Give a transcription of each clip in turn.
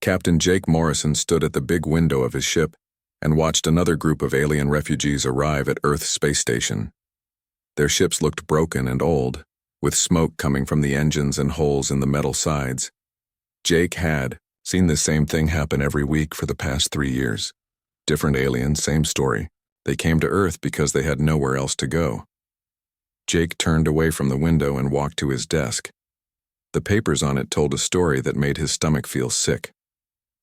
Captain Jake Morrison stood at the big window of his ship and watched another group of alien refugees arrive at Earth's space station. Their ships looked broken and old, with smoke coming from the engines and holes in the metal sides. Jake had seen the same thing happen every week for the past 3 years. Different aliens, same story. They came to Earth because they had nowhere else to go. Jake turned away from the window and walked to his desk. The papers on it told a story that made his stomach feel sick.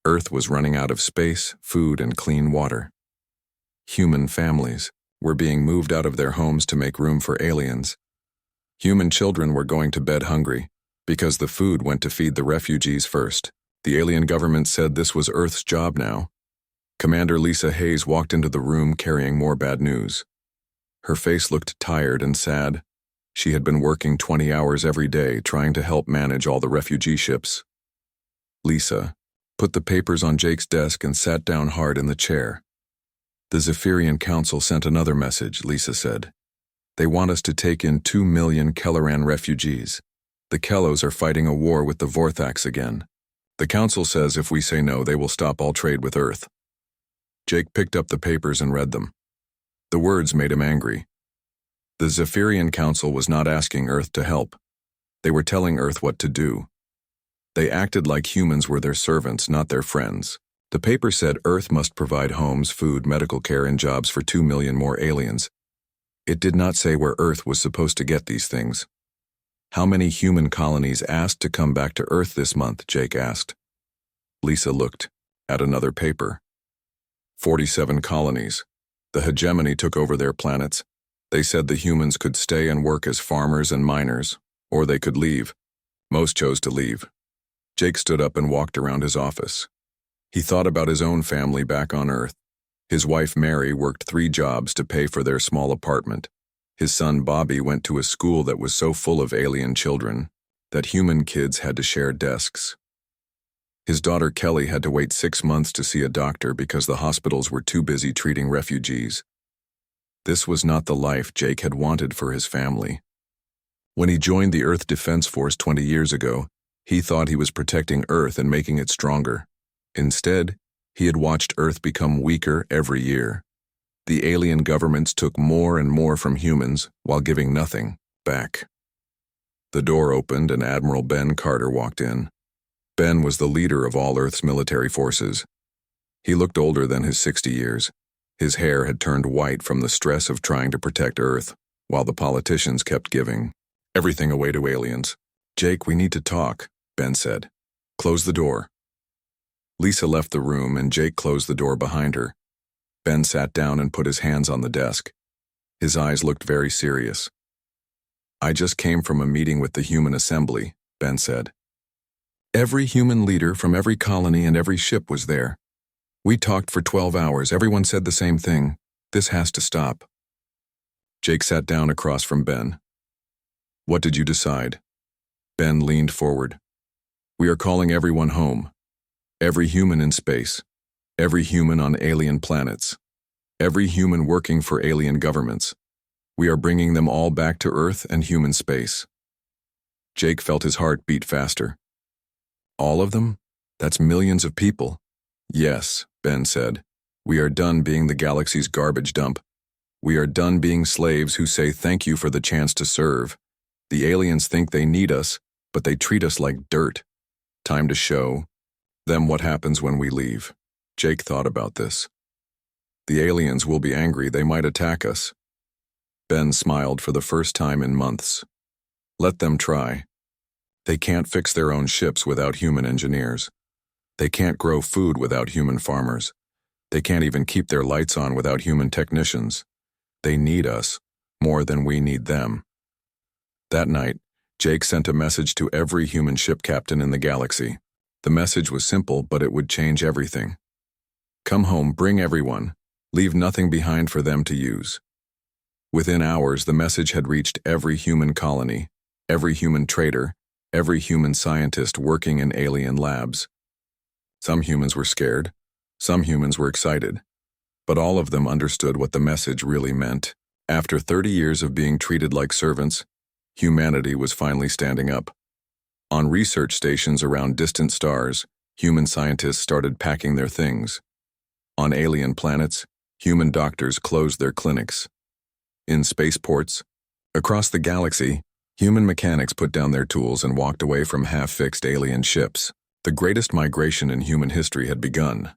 Earth was running out of space, food, and clean water. Human families were being moved out of their homes to make room for aliens. Human children were going to bed hungry because the food went to feed the refugees first. The alien government said this was Earth's job now. Commander Lisa Hayes walked into the room carrying more bad news. Her face looked tired and sad. She had been working 20 hours every day trying to help manage all the refugee ships. Lisa put the papers on Jake's desk and sat down hard in the chair. The Zephyrian Council sent another message, Lisa said. They want us to take in 2 million Kelleran refugees. The Kellos are fighting a war with the Vorthax again. The Council says if we say no, they will stop all trade with Earth. Jake picked up the papers and read them. The words made him angry. The Zephyrian Council was not asking Earth to help. They were telling Earth what to do. They acted like humans were their servants, not their friends. The paper said Earth must provide homes, food, medical care, and jobs for 2 million more aliens. It did not say where Earth was supposed to get these things. How many human colonies asked to come back to Earth this month, Jake asked. Lisa looked at another paper. 47 colonies. The hegemony took over their planets. They said the humans could stay and work as farmers and miners, or they could leave. Most chose to leave. Jake stood up and walked around his office. He thought about his own family back on Earth. His wife Mary worked 3 jobs to pay for their small apartment. His son Bobby went to a school that was so full of alien children that human kids had to share desks. His daughter Kelly had to wait 6 months to see a doctor because the hospitals were too busy treating refugees. This was not the life Jake had wanted for his family. When he joined the Earth Defense Force 20 years ago, he thought he was protecting Earth and making it stronger. Instead, he had watched Earth become weaker every year. The alien governments took more and more from humans while giving nothing back. The door opened and Admiral Ben Carter walked in. Ben was the leader of all Earth's military forces. He looked older than his 60 years. His hair had turned white from the stress of trying to protect Earth, while the politicians kept giving everything away to aliens. Jake, we need to talk, Ben said. Close the door. Lisa left the room and Jake closed the door behind her. Ben sat down and put his hands on the desk. His eyes looked very serious. I just came from a meeting with the Human Assembly, Ben said. Every human leader from every colony and every ship was there. We talked for 12 hours. Everyone said the same thing. This has to stop. Jake sat down across from Ben. What did you decide? Ben leaned forward. We are calling everyone home. Every human in space. Every human on alien planets. Every human working for alien governments. We are bringing them all back to Earth and human space. Jake felt his heart beat faster. All of them? That's millions of people. Yes, Ben said. We are done being the galaxy's garbage dump. We are done being slaves who say thank you for the chance to serve. The aliens think they need us, but they treat us like dirt. Time to show them what happens when we leave. Jake thought about this. The aliens will be angry. They might attack us. Ben smiled for the first time in months. Let them try. They can't fix their own ships without human engineers. They can't grow food without human farmers. They can't even keep their lights on without human technicians. They need us more than we need them. That night, Jake sent a message to every human ship captain in the galaxy. The message was simple, but it would change everything. Come home, bring everyone. Leave nothing behind for them to use. Within hours, the message had reached every human colony, every human trader, every human scientist working in alien labs. Some humans were scared, some humans were excited, but all of them understood what the message really meant. After 30 years of being treated like servants, humanity was finally standing up. On research stations around distant stars, human scientists started packing their things. On alien planets, human doctors closed their clinics. In spaceports, across the galaxy, human mechanics put down their tools and walked away from half-fixed alien ships. The greatest migration in human history had begun.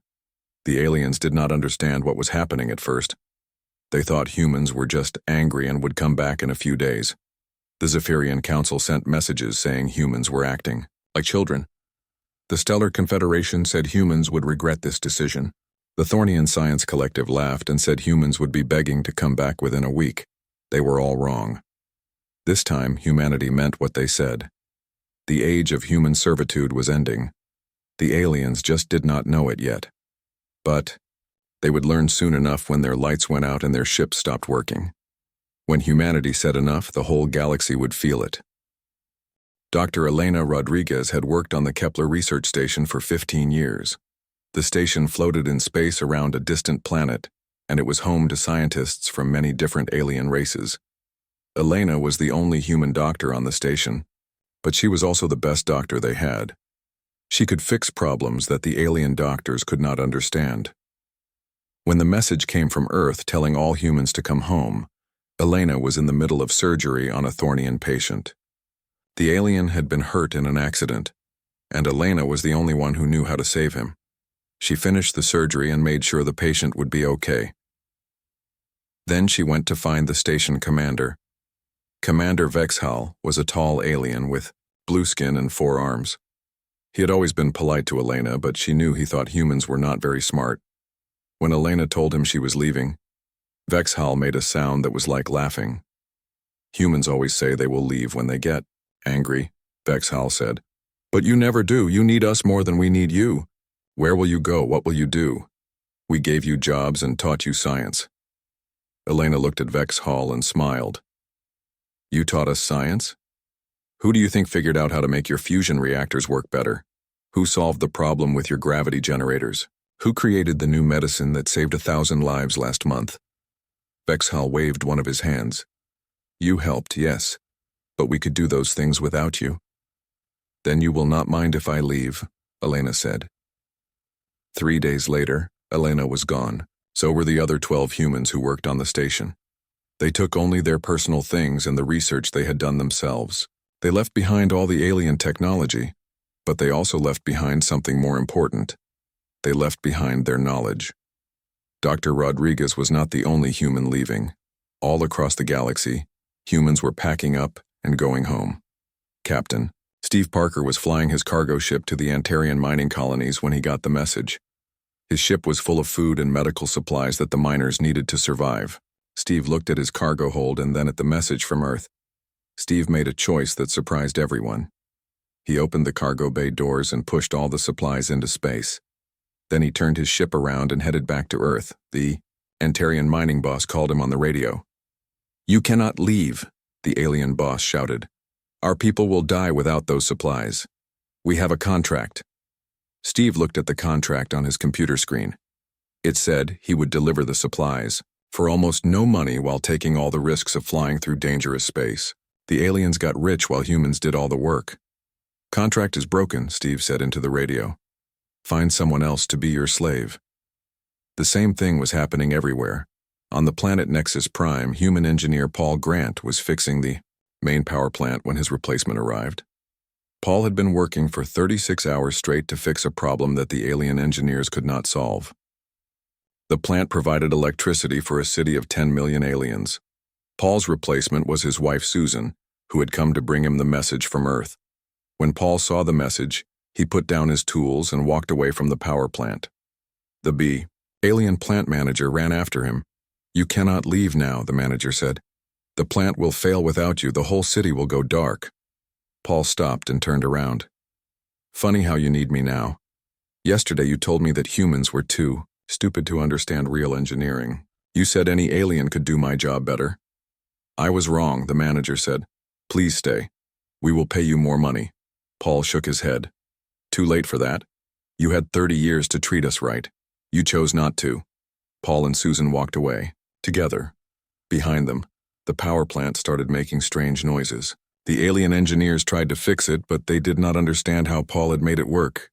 The aliens did not understand what was happening at first. They thought humans were just angry and would come back in a few days. The Zephyrian Council sent messages saying humans were acting like children. The Stellar Confederation said humans would regret this decision. The Thornian Science Collective laughed and said humans would be begging to come back within a week. They were all wrong. This time, humanity meant what they said. The age of human servitude was ending. The aliens just did not know it yet. But they would learn soon enough when their lights went out and their ships stopped working. When humanity said enough, the whole galaxy would feel it. Dr. Elena Rodriguez had worked on the Kepler research station for 15 years. The station floated in space around a distant planet, and it was home to scientists from many different alien races. Elena was the only human doctor on the station, but she was also the best doctor they had. She could fix problems that the alien doctors could not understand. When the message came from Earth telling all humans to come home, Elena was in the middle of surgery on a Thornian patient. The alien had been hurt in an accident, and Elena was the only one who knew how to save him. She finished the surgery and made sure the patient would be okay. Then she went to find the station commander. Commander Vexhal was a tall alien with blue skin and 4 arms. He had always been polite to Elena, but she knew he thought humans were not very smart. When Elena told him she was leaving, Vexhal made a sound that was like laughing. Humans always say they will leave when they get angry, Vexhal said. But you never do. You need us more than we need you. Where will you go? What will you do? We gave you jobs and taught you science. Elena looked at Vexhal and smiled. You taught us science? Who do you think figured out how to make your fusion reactors work better? Who solved the problem with your gravity generators? Who created the new medicine that saved 1,000 lives last month? Vexhal waved one of his hands. You helped, yes, but we could do those things without you. Then you will not mind if I leave, Elena said. 3 days later, Elena was gone. So were the other 12 humans who worked on the station. They took only their personal things and the research they had done themselves. They left behind all the alien technology, but they also left behind something more important. They left behind their knowledge. Dr. Rodriguez was not the only human leaving. All across the galaxy, humans were packing up and going home. Captain Steve Parker was flying his cargo ship to the Antarian mining colonies when he got the message. His ship was full of food and medical supplies that the miners needed to survive. Steve looked at his cargo hold and then at the message from Earth. Steve made a choice that surprised everyone. He opened the cargo bay doors and pushed all the supplies into space. Then he turned his ship around and headed back to Earth. The Antarian mining boss called him on the radio. You cannot leave, the alien boss shouted. Our people will die without those supplies. We have a contract. Steve looked at the contract on his computer screen. It said he would deliver the supplies for almost no money while taking all the risks of flying through dangerous space. The aliens got rich while humans did all the work. Contract is broken, Steve said into the radio. Find someone else to be your slave. The same thing was happening everywhere. On the planet Nexus Prime, human engineer Paul Grant was fixing the main power plant when his replacement arrived. Paul had been working for 36 hours straight to fix a problem that the alien engineers could not solve. The plant provided electricity for a city of 10 million aliens. Paul's replacement was his wife Susan, who had come to bring him the message from Earth. When Paul saw the message, he put down his tools and walked away from the power plant. The alien plant manager ran after him. You cannot leave now, the manager said. The plant will fail without you. The whole city will go dark. Paul stopped and turned around. Funny how you need me now. Yesterday you told me that humans were too stupid to understand real engineering. You said any alien could do my job better. I was wrong, the manager said. Please stay. We will pay you more money. Paul shook his head. Too late for that. You had 30 years to treat us right. You chose not to. Paul and Susan walked away, together. Behind them, the power plant started making strange noises. The alien engineers tried to fix it, but they did not understand how Paul had made it work.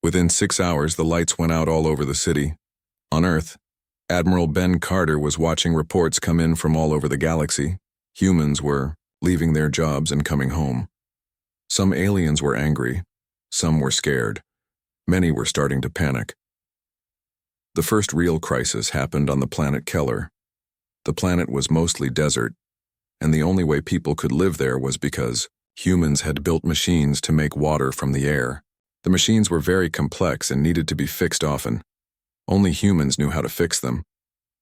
Within 6 hours, the lights went out all over the city. On Earth, Admiral Ben Carter was watching reports come in from all over the galaxy. Humans were leaving their jobs and coming home. Some aliens were angry. Some were scared. Many were starting to panic. The first real crisis happened on the planet Keller. The planet was mostly desert, and the only way people could live there was because humans had built machines to make water from the air. The machines were very complex and needed to be fixed often. Only humans knew how to fix them.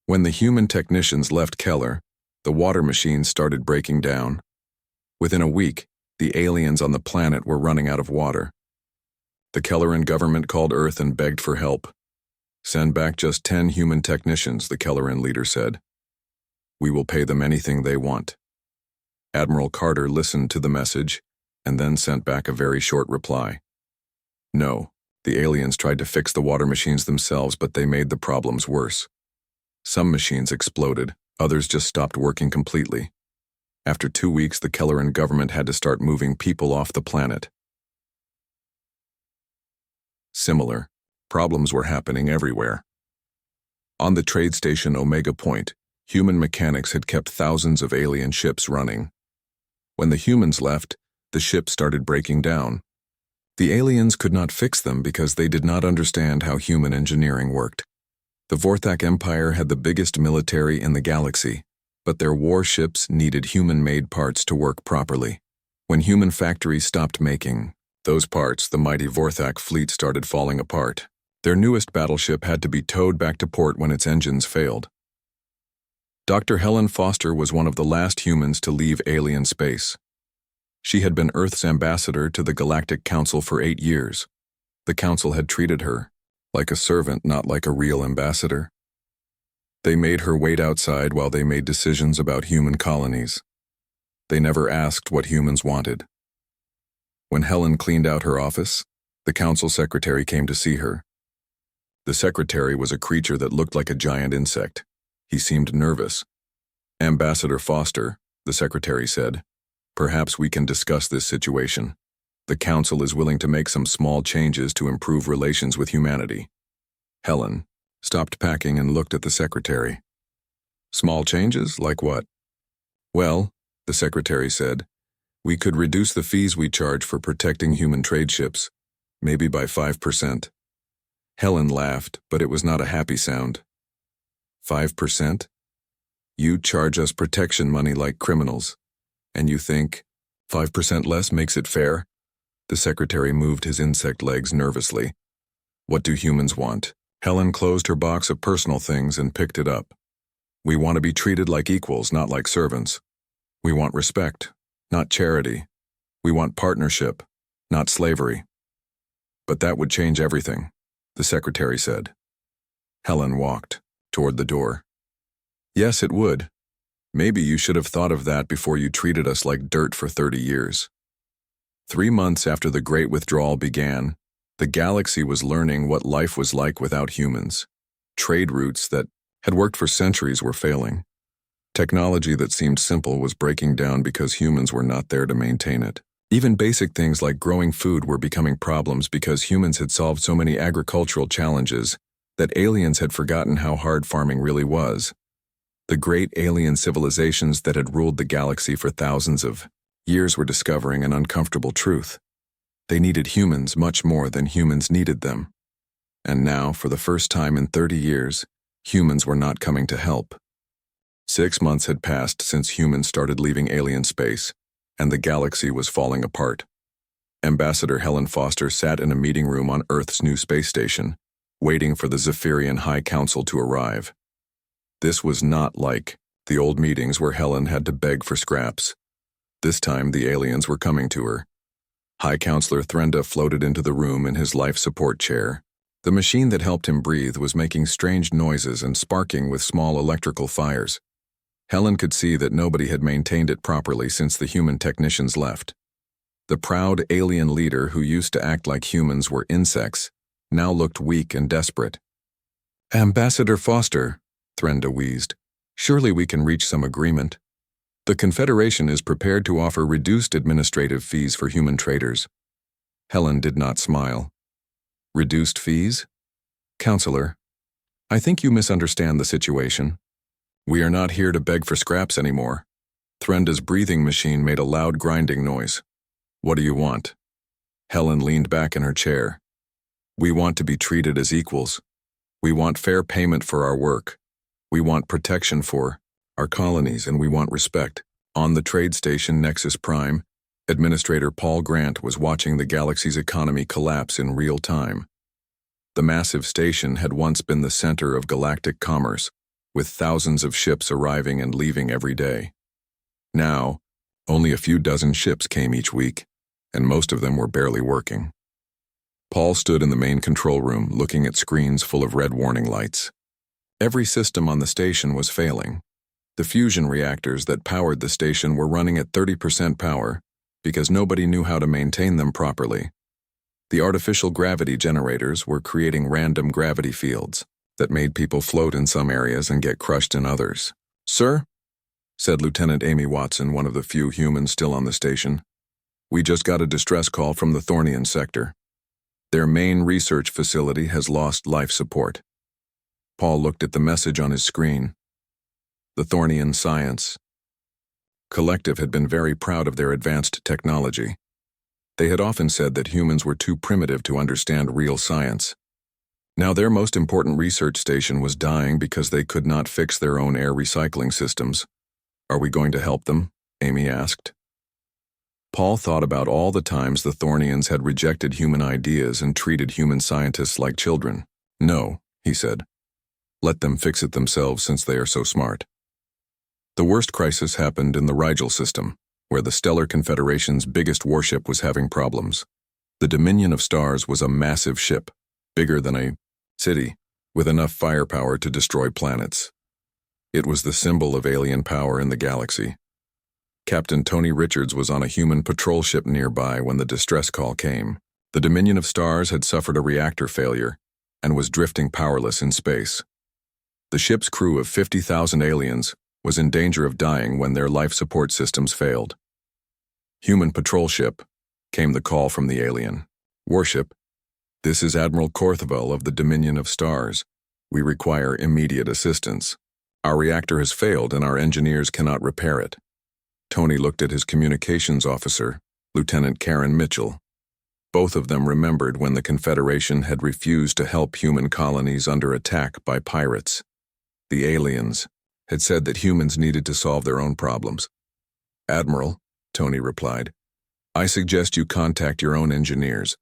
When the human technicians left Keller, the water machines started breaking down. Within a week, the aliens on the planet were running out of water. The Kelleran government called Earth and begged for help. "Send back just 10 human technicians," the Kelleran leader said. "We will pay them anything they want." Admiral Carter listened to the message and then sent back a very short reply. No, the aliens tried to fix the water machines themselves, but they made the problems worse. Some machines exploded, others just stopped working completely. After 2 weeks, the Kelleran government had to start moving people off the planet. Similar problems were happening everywhere. On the trade station Omega Point, human mechanics had kept thousands of alien ships running. When the humans left, the ships started breaking down. The aliens could not fix them because they did not understand how human engineering worked. The Vorthak Empire had the biggest military in the galaxy, but their warships needed human-made parts to work properly. When human factories stopped making those parts, the mighty Vorthak fleet started falling apart. Their newest battleship had to be towed back to port when its engines failed. Dr. Helen Foster was one of the last humans to leave alien space. She had been Earth's ambassador to the Galactic Council for 8 years. The Council had treated her like a servant, not like a real ambassador. They made her wait outside while they made decisions about human colonies. They never asked what humans wanted. When Helen cleaned out her office, the Council secretary came to see her. The secretary was a creature that looked like a giant insect. He seemed nervous. "Ambassador Foster," the secretary said, "perhaps we can discuss this situation. The Council is willing to make some small changes to improve relations with humanity." Helen stopped packing and looked at the secretary. "Small changes? Like what?" "Well," the secretary said, "we could reduce the fees we charge for protecting human trade ships, maybe by 5%. Helen laughed, but it was not a happy sound. 5%? You charge us protection money like criminals, and you think 5% less makes it fair? The secretary moved his insect legs nervously. What do humans want? Helen closed her box of personal things and picked it up. We want to be treated like equals, not like servants. We want respect, not charity. We want partnership, not slavery. But that would change everything, the secretary said. Helen walked toward the door. Yes, it would. Maybe you should have thought of that before you treated us like dirt for 30 years. 3 months after the Great Withdrawal began, the galaxy was learning what life was like without humans. Trade routes that had worked for centuries were failing. Technology that seemed simple was breaking down because humans were not there to maintain it. Even basic things like growing food were becoming problems because humans had solved so many agricultural challenges that aliens had forgotten how hard farming really was. The great alien civilizations that had ruled the galaxy for thousands of years were discovering an uncomfortable truth. They needed humans much more than humans needed them. And now, for the first time in 30 years, humans were not coming to help. 6 months had passed since humans started leaving alien space, and the galaxy was falling apart. Ambassador Helen Foster sat in a meeting room on Earth's new space station, waiting for the Zephyrian High Council to arrive. This was not like the old meetings where Helen had to beg for scraps. This time, the aliens were coming to her. High Counselor Threnda floated into the room in his life support chair. The machine that helped him breathe was making strange noises and sparking with small electrical fires. Helen could see that nobody had maintained it properly since the human technicians left. The proud alien leader who used to act like humans were insects now looked weak and desperate. "Ambassador Foster," Threnda wheezed, "surely we can reach some agreement. The Confederation is prepared to offer reduced administrative fees for human traders." Helen did not smile. Reduced fees? Counselor, I think you misunderstand the situation. We are not here to beg for scraps anymore. Threnda's breathing machine made a loud grinding noise. What do you want? Helen leaned back in her chair. We want to be treated as equals. We want fair payment for our work. We want protection for our colonies, and we want respect. On the trade station Nexus Prime, Administrator Paul Grant was watching the galaxy's economy collapse in real time. The massive station had once been the center of galactic commerce, with thousands of ships arriving and leaving every day. Now, only a few dozen ships came each week, and most of them were barely working. Paul stood in the main control room, looking at screens full of red warning lights. Every system on the station was failing. The fusion reactors that powered the station were running at 30% power because nobody knew how to maintain them properly. The artificial gravity generators were creating random gravity fields that made people float in some areas and get crushed in others. Sir, said Lieutenant Amy Watson, one of the few humans still on the station, we just got a distress call from the Thornian sector. Their main research facility has lost life support. Paul looked at the message on his screen. The Thornian Science Collective had been very proud of their advanced technology. They had often said that humans were too primitive to understand real science. Now their most important research station was dying because they could not fix their own air recycling systems. Are we going to help them? Amy asked. Paul thought about all the times the Thornians had rejected human ideas and treated human scientists like children. No, he said. Let them fix it themselves since they are so smart. The worst crisis happened in the Rigel system, where the Stellar Confederation's biggest warship was having problems. The Dominion of Stars was a massive ship, bigger than a city, with enough firepower to destroy planets. It was the symbol of alien power in the galaxy. Captain Tony Richards was on a human patrol ship nearby when the distress call came. The Dominion of Stars had suffered a reactor failure and was drifting powerless in space. The ship's crew of 50,000 aliens was in danger of dying when their life support systems failed. Human patrol ship, came the call from the alien. Warship, this is Admiral Korthavel of the Dominion of Stars. We require immediate assistance. Our reactor has failed and our engineers cannot repair it. Tony looked at his communications officer, Lieutenant Karen Mitchell. Both of them remembered when the Confederation had refused to help human colonies under attack by pirates. The aliens had said that humans needed to solve their own problems. Admiral, Tony replied, I suggest you contact your own engineers.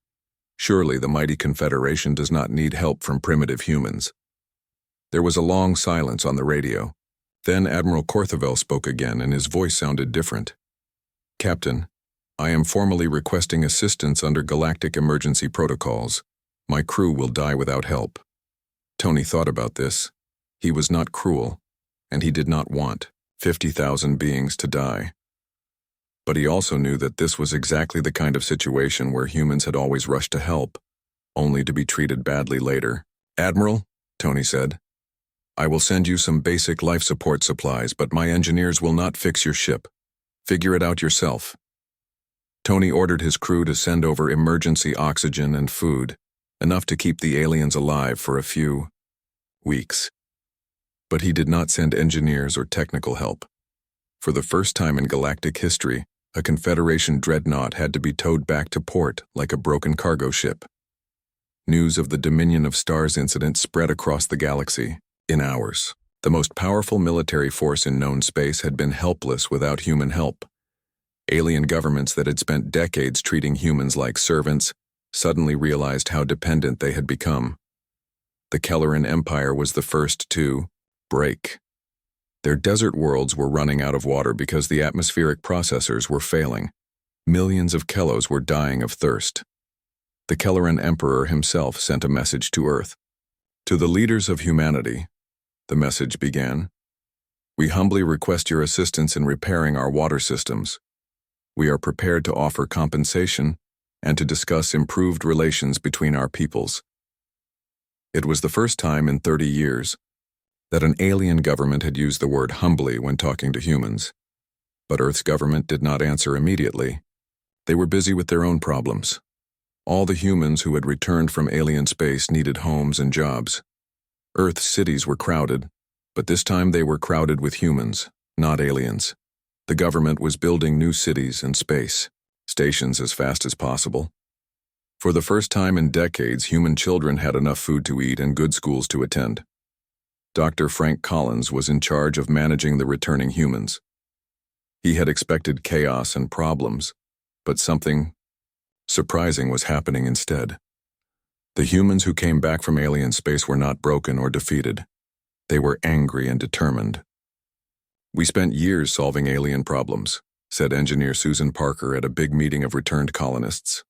Surely the mighty Confederation does not need help from primitive humans. There was a long silence on the radio. Then Admiral Korthavel spoke again, and his voice sounded different. Captain, I am formally requesting assistance under galactic emergency protocols. My crew will die without help. Tony thought about this. He was not cruel, and he did not want 50,000 beings to die. But he also knew that this was exactly the kind of situation where humans had always rushed to help, only to be treated badly later. Admiral, Tony said, I will send you some basic life support supplies, but my engineers will not fix your ship. Figure it out yourself. Tony ordered his crew to send over emergency oxygen and food, enough to keep the aliens alive for a few weeks. But he did not send engineers or technical help. For the first time in galactic history, a Confederation dreadnought had to be towed back to port like a broken cargo ship. News of the Dominion of Stars incident spread across the galaxy. In hours, the most powerful military force in known space had been helpless without human help. Alien governments that had spent decades treating humans like servants suddenly realized how dependent they had become. The Kelleran Empire was the first to break. Their desert worlds were running out of water because the atmospheric processors were failing. Millions of Kellos were dying of thirst. The Kelleran Emperor himself sent a message to Earth. To the leaders of humanity, the message began, we humbly request your assistance in repairing our water systems. We are prepared to offer compensation and to discuss improved relations between our peoples. It was the first time in 30 years that an alien government had used the word humbly when talking to humans. But Earth's government did not answer immediately. They were busy with their own problems. All the humans who had returned from alien space needed homes and jobs. Earth's cities were crowded, but this time they were crowded with humans, not aliens. The government was building new cities and space stations as fast as possible. For the first time in decades, human children had enough food to eat and good schools to attend. Dr. Frank Collins was in charge of managing the returning humans. He had expected chaos and problems, but something surprising was happening instead. The humans who came back from alien space were not broken or defeated. They were angry and determined. "We spent years solving alien problems," said engineer Susan Parker at a big meeting of returned colonists.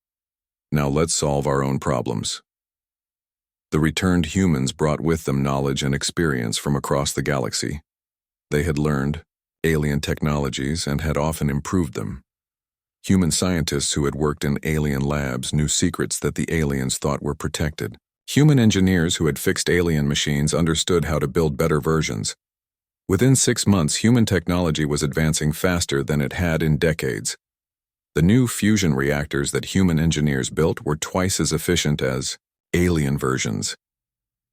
"Now let's solve our own problems." The returned humans brought with them knowledge and experience from across the galaxy. They had learned alien technologies and had often improved them. Human scientists who had worked in alien labs knew secrets that the aliens thought were protected. Human engineers who had fixed alien machines understood how to build better versions. Within 6 months, human technology was advancing faster than it had in decades. The new fusion reactors that human engineers built were twice as efficient as alien versions.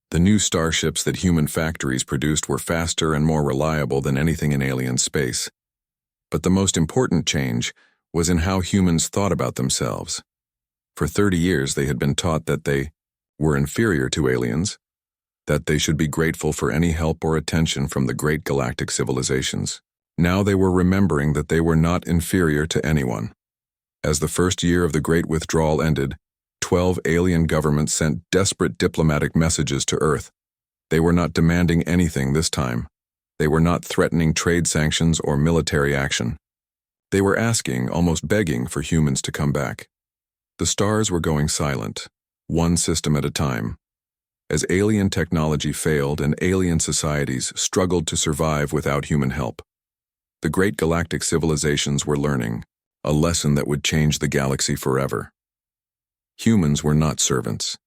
The new starships that human factories produced were faster and more reliable than anything in alien space. But the most important change was in how humans thought about themselves. For 30 years, they had been taught that they were inferior to aliens, that they should be grateful for any help or attention from the great galactic civilizations. Now they were remembering that they were not inferior to anyone. As the first year of the Great Withdrawal ended, 12 alien governments sent desperate diplomatic messages to Earth. They were not demanding anything this time. They were not threatening trade sanctions or military action. They were asking, almost begging, for humans to come back. The stars were going silent, one system at a time. As alien technology failed and alien societies struggled to survive without human help, the great galactic civilizations were learning a lesson that would change the galaxy forever. Humans were not servants.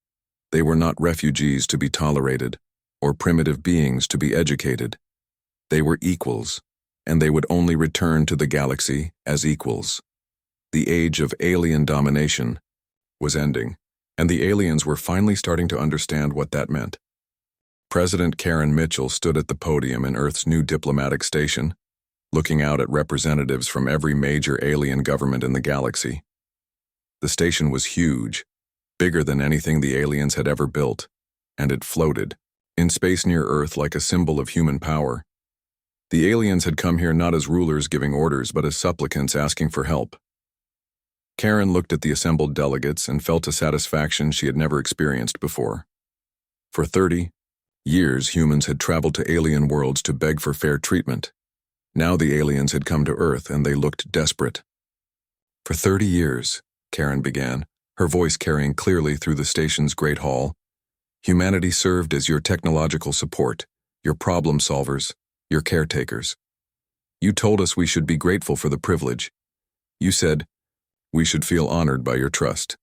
They were not refugees to be tolerated, or primitive beings to be educated. They were equals, and they would only return to the galaxy as equals. The age of alien domination was ending, and the aliens were finally starting to understand what that meant. President Karen Mitchell stood at the podium in Earth's new diplomatic station, looking out at representatives from every major alien government in the galaxy. The station was huge, bigger than anything the aliens had ever built, and it floated in space near Earth like a symbol of human power. The aliens had come here not as rulers giving orders, but as supplicants asking for help. Karen looked at the assembled delegates and felt a satisfaction she had never experienced before. For 30 years, humans had traveled to alien worlds to beg for fair treatment. Now the aliens had come to Earth, and they looked desperate. "For 30 years, Karen began, her voice carrying clearly through the station's great hall, "humanity served as your technological support, your problem solvers, your caretakers. You told us we should be grateful for the privilege. You said we should feel honored by your trust."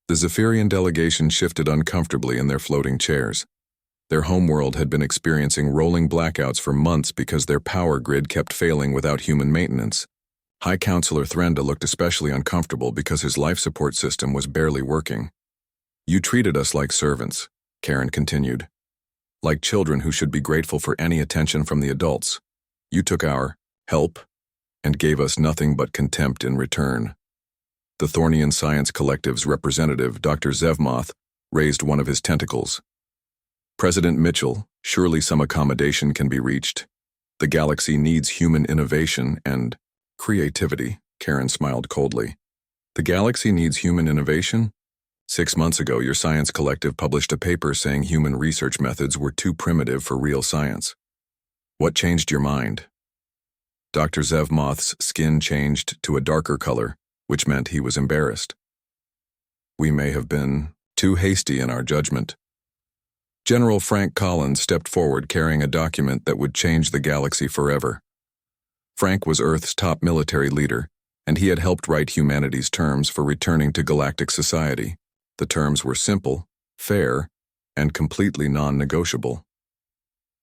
The Zephyrian delegation shifted uncomfortably in their floating chairs. Their homeworld had been experiencing rolling blackouts for months because their power grid kept failing without human maintenance. High Counselor Threnda looked especially uncomfortable because his life support system was barely working. "You treated us like servants," Karen continued, "like children who should be grateful for any attention from the adults. You took our help and gave us nothing but contempt in return." The Thornian Science Collective's representative, Dr. Zevmoth, raised one of his tentacles. "President Mitchell, surely some accommodation can be reached. The galaxy needs human innovation and creativity," Karen smiled coldly. "The galaxy needs human innovation? 6 months ago, your science collective published a paper saying human research methods were too primitive for real science. What changed your mind?" Dr. Zevmoth's skin changed to a darker color, which meant he was embarrassed. "We may have been too hasty in our judgment." General Frank Collins stepped forward carrying a document that would change the galaxy forever. Frank was Earth's top military leader, and he had helped write humanity's terms for returning to galactic society. The terms were simple, fair, and completely non-negotiable.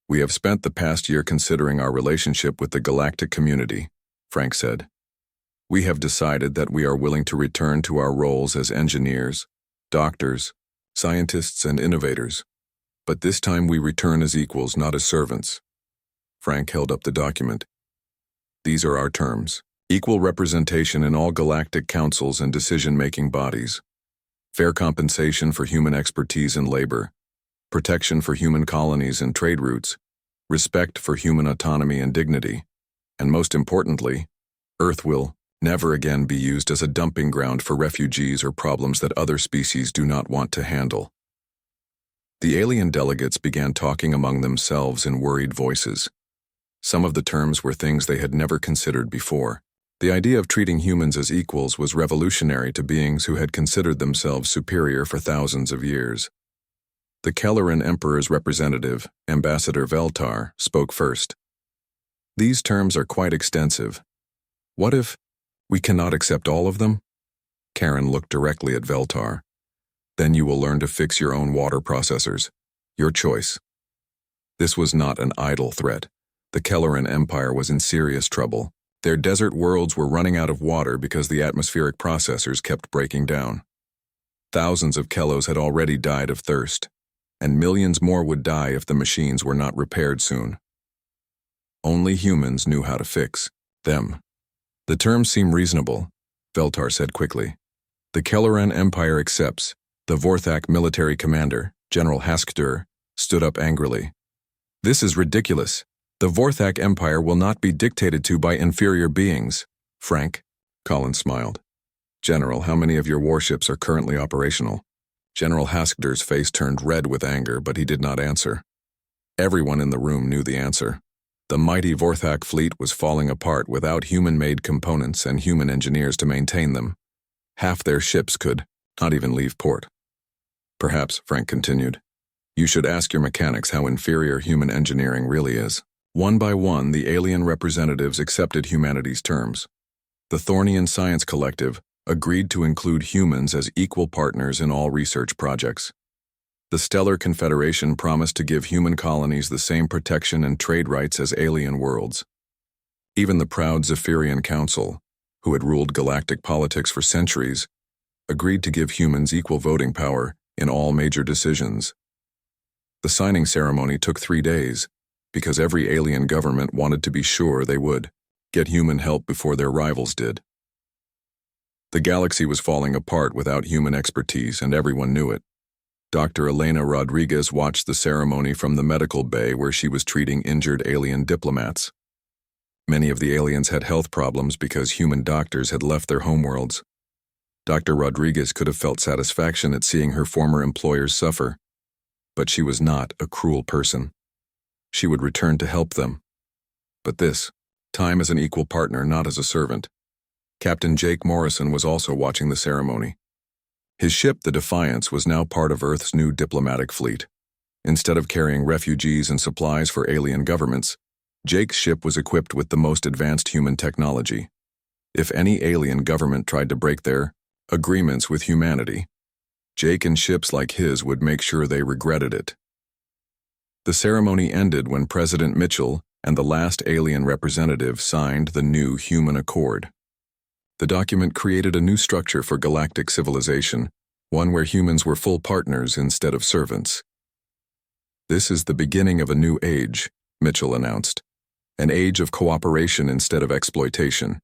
"We have spent the past year considering our relationship with the galactic community," Frank said. We have decided that we are willing to return to our roles as engineers, doctors, scientists, and innovators. But this time we return as equals, not as servants. Frank held up the document. These are our terms. Equal representation in all galactic councils and decision-making bodies. Fair compensation for human expertise and labor. Protection for human colonies and trade routes. Respect for human autonomy and dignity. And most importantly, Earth will never again be used as a dumping ground for refugees or problems that other species do not want to handle. The alien delegates began talking among themselves in worried voices. Some of the terms were things they had never considered before. The idea of treating humans as equals was revolutionary to beings who had considered themselves superior for thousands of years. The Kelleran Emperor's representative, Ambassador Veltar, spoke first. These terms are quite extensive. What if we cannot accept all of them? Karen looked directly at Veltar. Then you will learn to fix your own water processors. Your choice. This was not an idle threat. The Kelleran Empire was in serious trouble. Their desert worlds were running out of water because the atmospheric processors kept breaking down. Thousands of Kellos had already died of thirst, and millions more would die if the machines were not repaired soon. Only humans knew how to fix them. The terms seem reasonable, Veltar said quickly. The Kelleran Empire accepts. The Vorthak military commander, General Haskdur, stood up angrily. This is ridiculous. The Vorthak Empire will not be dictated to by inferior beings. Frank, Collins smiled. General, how many of your warships are currently operational? General Haskdur's face turned red with anger, but he did not answer. Everyone in the room knew the answer. The mighty Vorthak fleet was falling apart without human-made components and human engineers to maintain them. Half their ships could not even leave port. Perhaps, Frank continued, you should ask your mechanics how inferior human engineering really is. One by one, the alien representatives accepted humanity's terms. The Thornian Science Collective agreed to include humans as equal partners in all research projects. The Stellar Confederation promised to give human colonies the same protection and trade rights as alien worlds. Even the proud Zephyrian Council, who had ruled galactic politics for centuries, agreed to give humans equal voting power in all major decisions. The signing ceremony took 3 days, because every alien government wanted to be sure they would get human help before their rivals did. The galaxy was falling apart without human expertise, and everyone knew it. Dr. Elena Rodriguez watched the ceremony from the medical bay where she was treating injured alien diplomats. Many of the aliens had health problems because human doctors had left their homeworlds. Dr. Rodriguez could have felt satisfaction at seeing her former employers suffer, but she was not a cruel person. She would return to help them. But this time as an equal partner, not as a servant. Captain Jake Morrison was also watching the ceremony. His ship, the Defiance, was now part of Earth's new diplomatic fleet. Instead of carrying refugees and supplies for alien governments, Jake's ship was equipped with the most advanced human technology. If any alien government tried to break their agreements with humanity, Jake and ships like his would make sure they regretted it. The ceremony ended when President Mitchell and the last alien representative signed the new Human Accord. The document created a new structure for galactic civilization, one where humans were full partners instead of servants. This is the beginning of a new age, Mitchell announced. An age of cooperation instead of exploitation.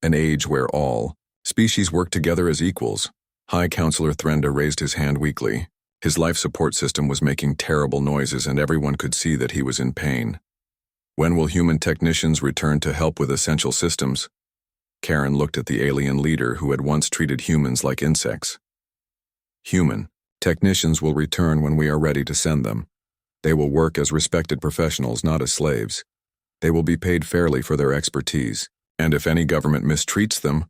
An age where all species work together as equals. High Counselor Threnda raised his hand weakly. His life support system was making terrible noises and everyone could see that he was in pain. When will human technicians return to help with essential systems? Karen looked at the alien leader who had once treated humans like insects. Human technicians will return when we are ready to send them. They will work as respected professionals, not as slaves. They will be paid fairly for their expertise, and if any government mistreats them,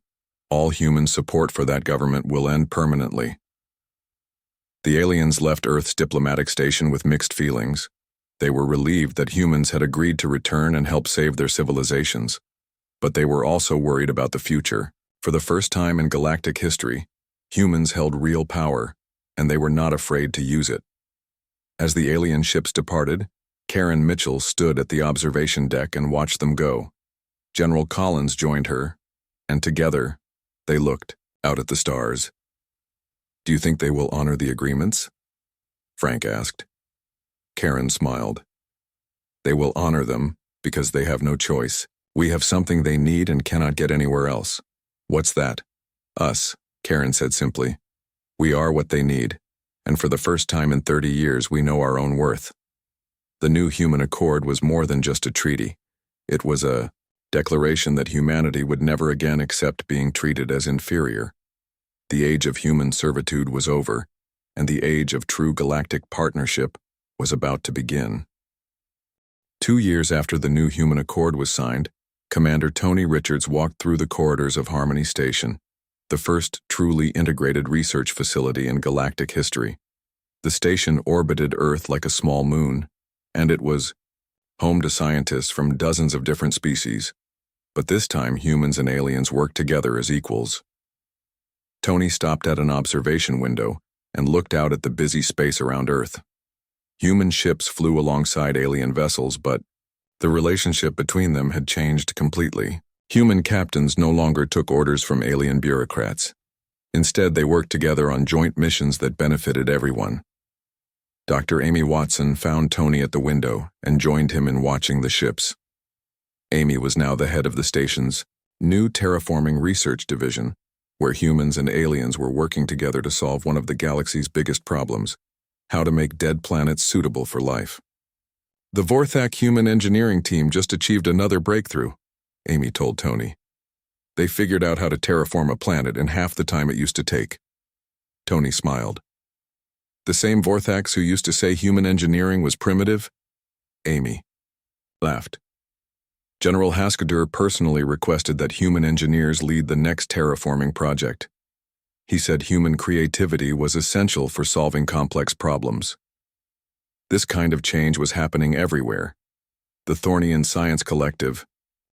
all human support for that government will end permanently. The aliens left Earth's diplomatic station with mixed feelings. They were relieved that humans had agreed to return and help save their civilizations. But they were also worried about the future. For the first time in galactic history, humans held real power, and they were not afraid to use it. As the alien ships departed, Karen Mitchell stood at the observation deck and watched them go. General Collins joined her, and together, they looked out at the stars. "Do you think they will honor the agreements?" Frank asked. Karen smiled. "They will honor them because they have no choice. We have something they need and cannot get anywhere else." "What's that?" "Us," Karen said simply. "We are what they need, and for the first time in 30 years we know our own worth." The new human accord was more than just a treaty. It was a declaration that humanity would never again accept being treated as inferior. The age of human servitude was over, and the age of true galactic partnership was about to begin. 2 years after the new human accord was signed, Commander Tony Richards walked through the corridors of Harmony Station, the first truly integrated research facility in galactic history. The station orbited Earth like a small moon, and it was home to scientists from dozens of different species. But this time, humans and aliens worked together as equals. Tony stopped at an observation window and looked out at the busy space around Earth. Human ships flew alongside alien vessels, but the relationship between them had changed completely. Human captains no longer took orders from alien bureaucrats. Instead, they worked together on joint missions that benefited everyone. Dr. Amy Watson found Tony at the window and joined him in watching the ships. Amy was now the head of the station's new terraforming research division, where humans and aliens were working together to solve one of the galaxy's biggest problems: how to make dead planets suitable for life. "The Vorthak human engineering team just achieved another breakthrough," Amy told Tony. "They figured out how to terraform a planet in half the time it used to take." Tony smiled. "The same Vorthaks who used to say human engineering was primitive?" Amy laughed. "General Haskadur personally requested that human engineers lead the next terraforming project. He said human creativity was essential for solving complex problems." This kind of change was happening everywhere. The Thornian Science Collective,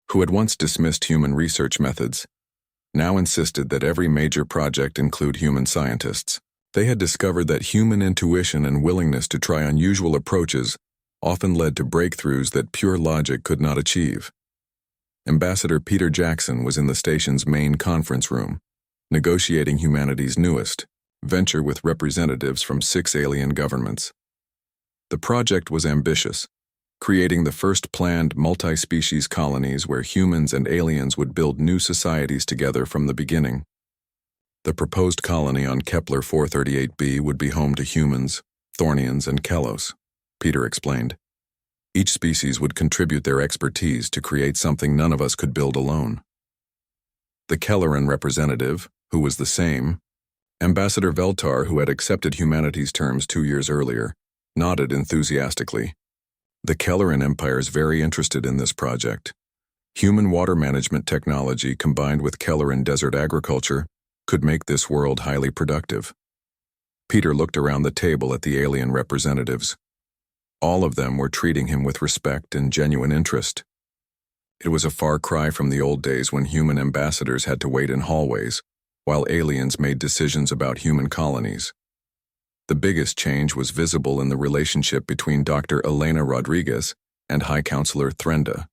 who had once dismissed human research methods, now insisted that every major project include human scientists. They had discovered that human intuition and willingness to try unusual approaches often led to breakthroughs that pure logic could not achieve. Ambassador Peter Jackson was in the station's main conference room, negotiating humanity's newest venture with representatives from 6 alien governments. The project was ambitious, creating the first planned multi-species colonies where humans and aliens would build new societies together from the beginning. The proposed colony on Kepler 438b would be home to humans, Thornians, and Kelos, Peter explained. Each species would contribute their expertise to create something none of us could build alone. The Kelleran representative, who was the same, Ambassador Veltar, who had accepted humanity's terms 2 years earlier, nodded enthusiastically. The Kelleran Empire is very interested in this project. Human water management technology combined with Kelleran desert agriculture could make this world highly productive. Peter looked around the table at the alien representatives. All of them were treating him with respect and genuine interest. It was a far cry from the old days when human ambassadors had to wait in hallways, while aliens made decisions about human colonies. The biggest change was visible in the relationship between Dr. Elena Rodriguez and High Counselor Threnda.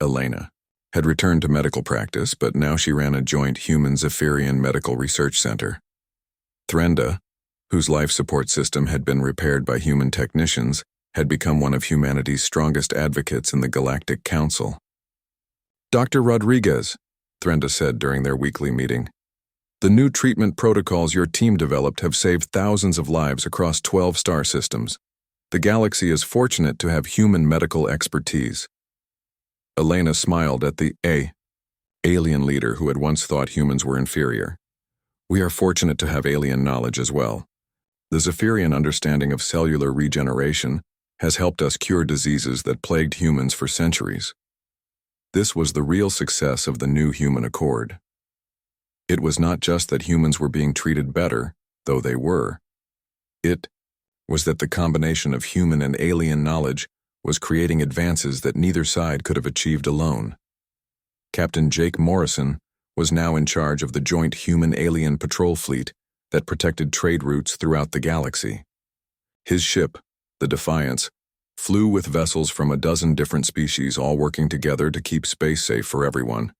Elena had returned to medical practice, but now she ran a joint human-Zephyrian medical research center. Threnda, whose life support system had been repaired by human technicians, had become one of humanity's strongest advocates in the Galactic Council. "Dr. Rodriguez," Threnda said during their weekly meeting, "the new treatment protocols your team developed have saved thousands of lives across 12 star systems. The galaxy is fortunate to have human medical expertise." Elena smiled at the alien leader who had once thought humans were inferior. "We are fortunate to have alien knowledge as well. The Zephyrian understanding of cellular regeneration has helped us cure diseases that plagued humans for centuries." This was the real success of the new human accord. It was not just that humans were being treated better, though they were. It was that the combination of human and alien knowledge was creating advances that neither side could have achieved alone. Captain Jake Morrison was now in charge of the joint human-alien patrol fleet that protected trade routes throughout the galaxy. His ship, the Defiance, flew with vessels from a dozen different species all working together to keep space safe for everyone.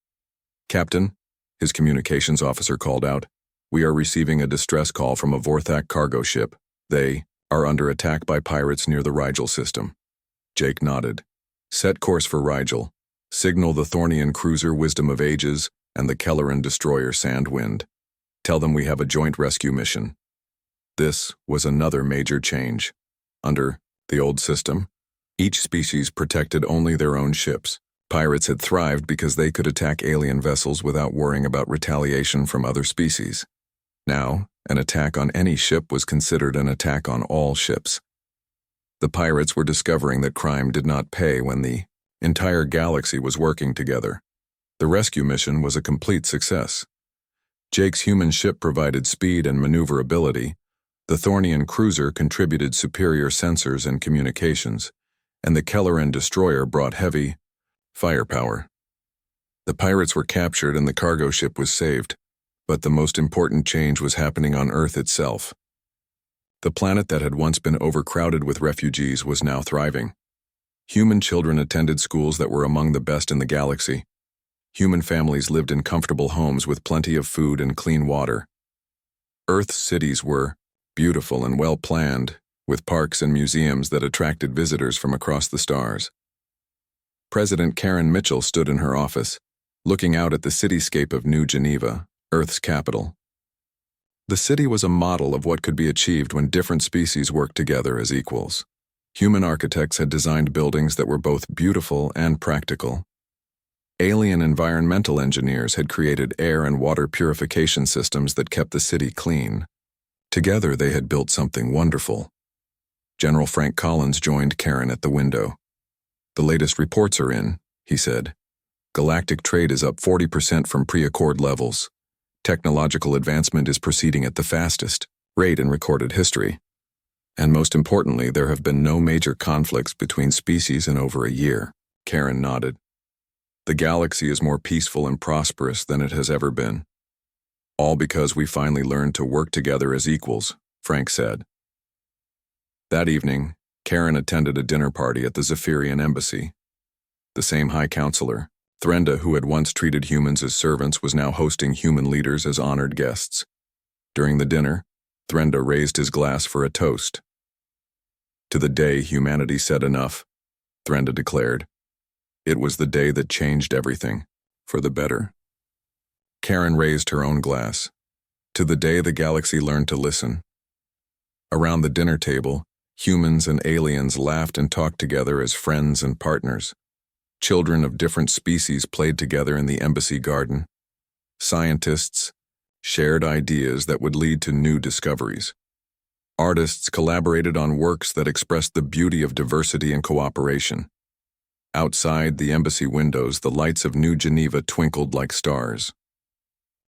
"Captain," His communications officer called out, "We are receiving a distress call from a Vorthak cargo ship. They are under attack by pirates near the Rigel system." Jake nodded. "Set course for Rigel. Signal the Thornian cruiser Wisdom of Ages and the Kelleran destroyer Sandwind. Tell them we have a joint rescue mission." This was another major change. Under the old system, each species protected only their own ships. Pirates had thrived because they could attack alien vessels without worrying about retaliation from other species. Now, an attack on any ship was considered an attack on all ships. The pirates were discovering that crime did not pay when the entire galaxy was working together. The rescue mission was a complete success. Jake's human ship provided speed and maneuverability, the Thornian cruiser contributed superior sensors and communications, and the Kelleran destroyer brought heavy firepower. The pirates were captured and the cargo ship was saved, but the most important change was happening on Earth itself. The planet that had once been overcrowded with refugees was now thriving. Human children attended schools that were among the best in the galaxy. Human families lived in comfortable homes with plenty of food and clean water. Earth's cities were beautiful and well-planned, with parks and museums that attracted visitors from across the stars. President Karen Mitchell stood in her office, looking out at the cityscape of New Geneva, Earth's capital. The city was a model of what could be achieved when different species worked together as equals. Human architects had designed buildings that were both beautiful and practical. Alien environmental engineers had created air and water purification systems that kept the city clean. Together they had built something wonderful. General Frank Collins joined Karen at the window. "The latest reports are in," he said. "Galactic trade is up 40% from pre-accord levels. Technological advancement is proceeding at the fastest rate in recorded history. And most importantly, there have been no major conflicts between species in over a year." Karen nodded. "The galaxy is more peaceful and prosperous than it has ever been. All because we finally learned to work together as equals," Frank said. That evening, Karen attended a dinner party at the Zephyrian embassy. The same High Counselor, Threnda, who had once treated humans as servants, was now hosting human leaders as honored guests. During the dinner, Threnda raised his glass for a toast. "To the day humanity said enough," Threnda declared. "It was the day that changed everything, for the better." Karen raised her own glass. "To the day the galaxy learned to listen." Around the dinner table, humans and aliens laughed and talked together as friends and partners. Children of different species played together in the embassy garden. Scientists shared ideas that would lead to new discoveries. Artists collaborated on works that expressed the beauty of diversity and cooperation. Outside the embassy windows, the lights of New Geneva twinkled like stars.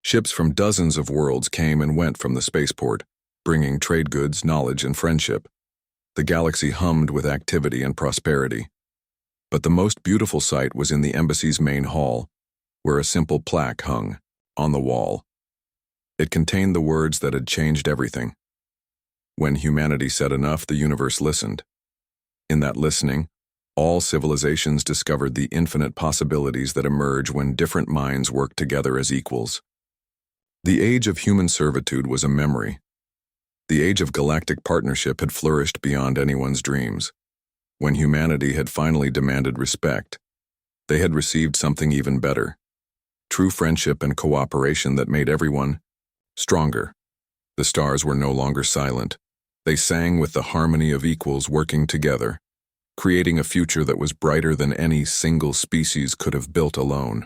Ships from dozens of worlds came and went from the spaceport, bringing trade goods, knowledge, and friendship. The galaxy hummed with activity and prosperity. But the most beautiful sight was in the embassy's main hall, where a simple plaque hung on the wall. It contained the words that had changed everything. When humanity said enough, the universe listened. In that listening, all civilizations discovered the infinite possibilities that emerge when different minds work together as equals. The age of human servitude was a memory. The age of galactic partnership had flourished beyond anyone's dreams. When humanity had finally demanded respect, they had received something even better. True friendship and cooperation that made everyone stronger. The stars were no longer silent. They sang with the harmony of equals working together, creating a future that was brighter than any single species could have built alone.